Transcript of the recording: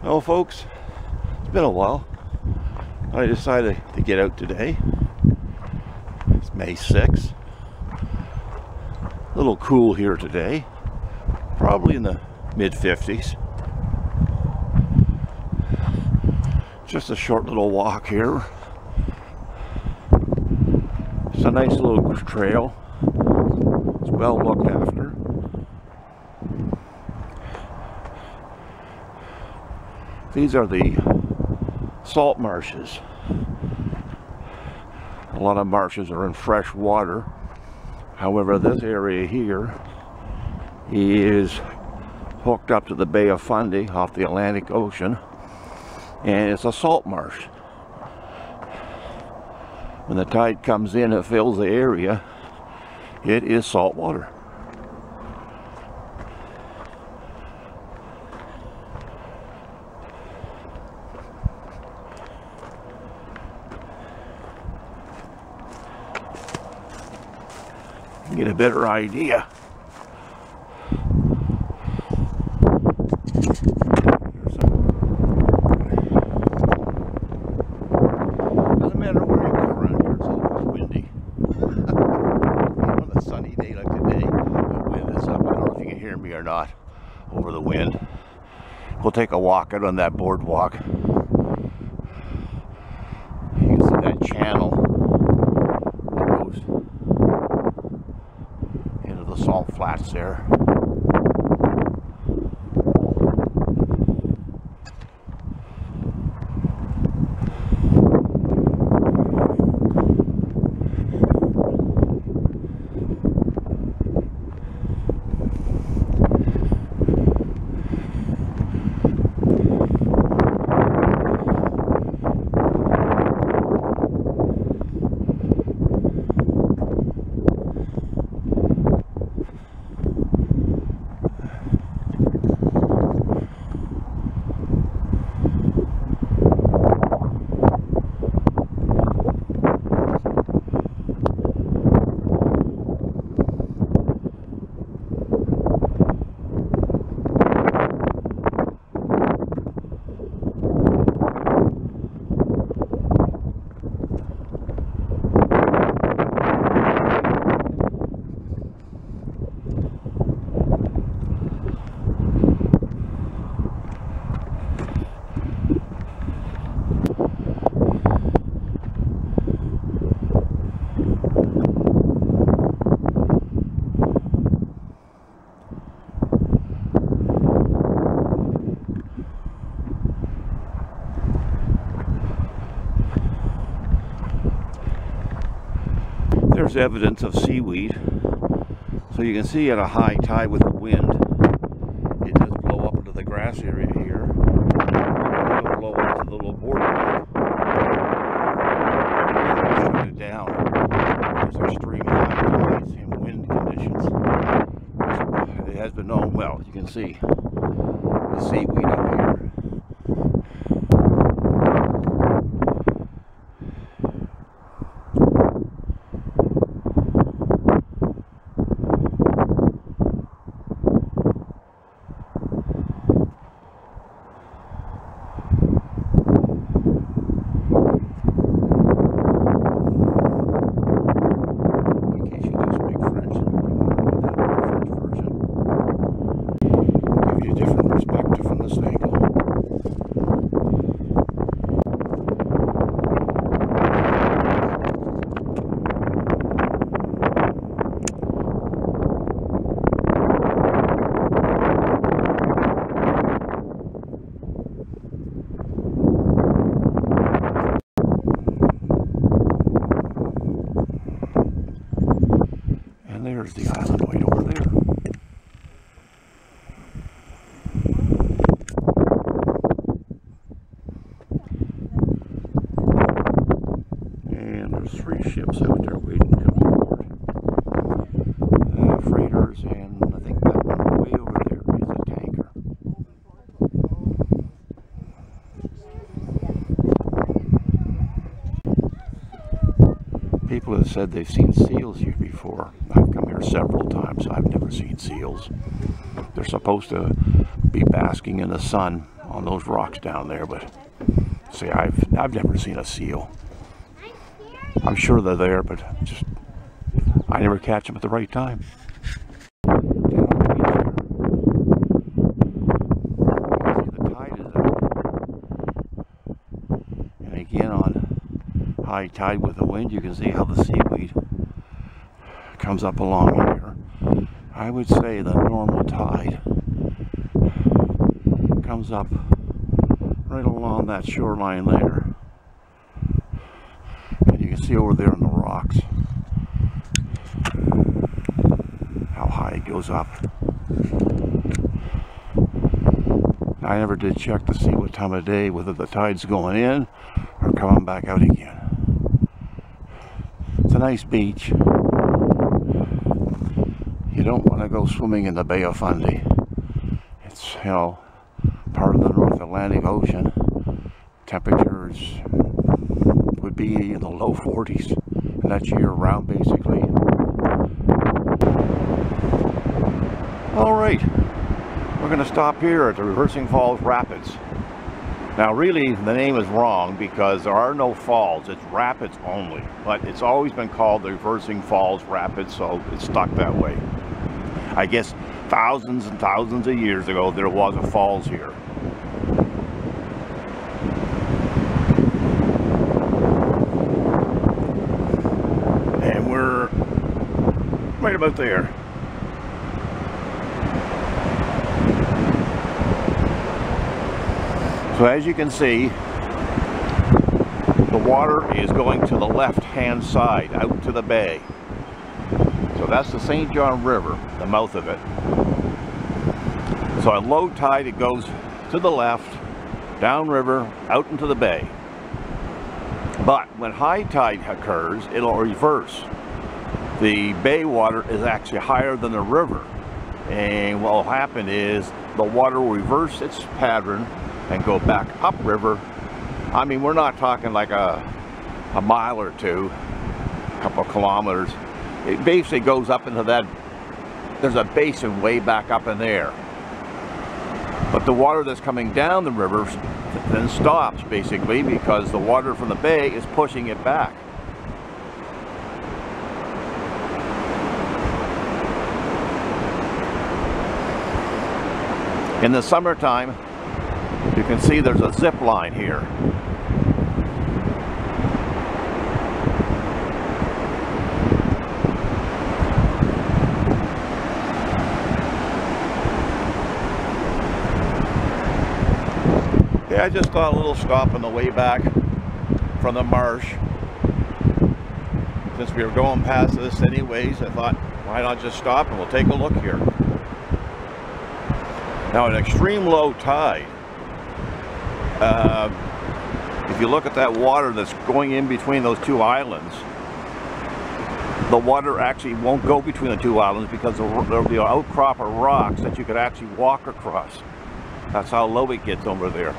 Well, folks, it's been a while. I decided to get out today. It's May 6th. A little cool here today. Probably in the mid-50s. Just a short little walk here. It's a nice little trail. It's well looked after. These are the salt marshes. A lot of marshes are in fresh water. However, this area here is hooked up to the Bay of Fundy off the Atlantic Ocean, and it's a salt marsh. When the tide comes in, it fills the area. It is salt water. Get a better idea. Doesn't matter where you go around here, it's always windy. On a sunny day like today, the wind is up. I don't know if you can hear me or not over the wind. We'll take a walk out on that boardwalk. You can see that channel that goes into the salt flats there. There's evidence of seaweed. So you can see at a high tide with the wind, it does blow up into the grass area here. It'll blow up to the little boardwalk. Shoot it down. There's extreme high tides and wind conditions. It has been known, well, you can see the seaweed up here. There's the island right over there. And there's 3 ships out there waiting to come aboard. Freighters, and I think that one way over there is a tanker. People have said they've seen seals here before. I've come here several times. I've never seen seals. They're supposed to be basking in the sun on those rocks down there, but see, I've never seen a seal. I'm sure they're there, but just I never catch them at the right time. The tide is out, and again on high tide with the wind, you can see how the seaweed comes up along here. I would say the normal tide comes up right along that shoreline there. And you can see over there in the rocks how high it goes up. I never did check to see what time of day, whether the tide's going in or coming back out again. It's a nice beach. You don't want to go swimming in the Bay of Fundy. It's, you know, part of the North Atlantic Ocean. Temperatures would be in the low 40s, and that's year round basically. Alright, we're going to stop here at the Reversing Falls Rapids. Now really the name is wrong because there are no falls, it's rapids only, but it's always been called the Reversing Falls Rapids, so it's stuck that way. I guess thousands and thousands of years ago there was a falls here. And we're right about there. So as you can see, the water is going to the left-hand side, out to the bay. So that's the St. John River, the mouth of it. So at low tide it goes to the left, downriver, out into the bay. But when high tide occurs, it'll reverse. The bay water is actually higher than the river. And what will happen is the water will reverse its pattern and go back upriver. I mean, we're not talking like a mile or two, a couple of kilometers. It basically goes up into that, there's a basin way back up in there. But the water that's coming down the river then stops basically because the water from the bay is pushing it back. In the summertime, you can see there's a zip line here. Yeah, I just thought a little stop on the way back from the marsh. Since we were going past this anyways, I thought, why not just stop and we'll take a look here. Now, an extreme low tide, if you look at that water that's going in between those two islands, the water actually won't go between the two islands because there'll be an outcrop of rocks that you could actually walk across. That's how low it gets over there.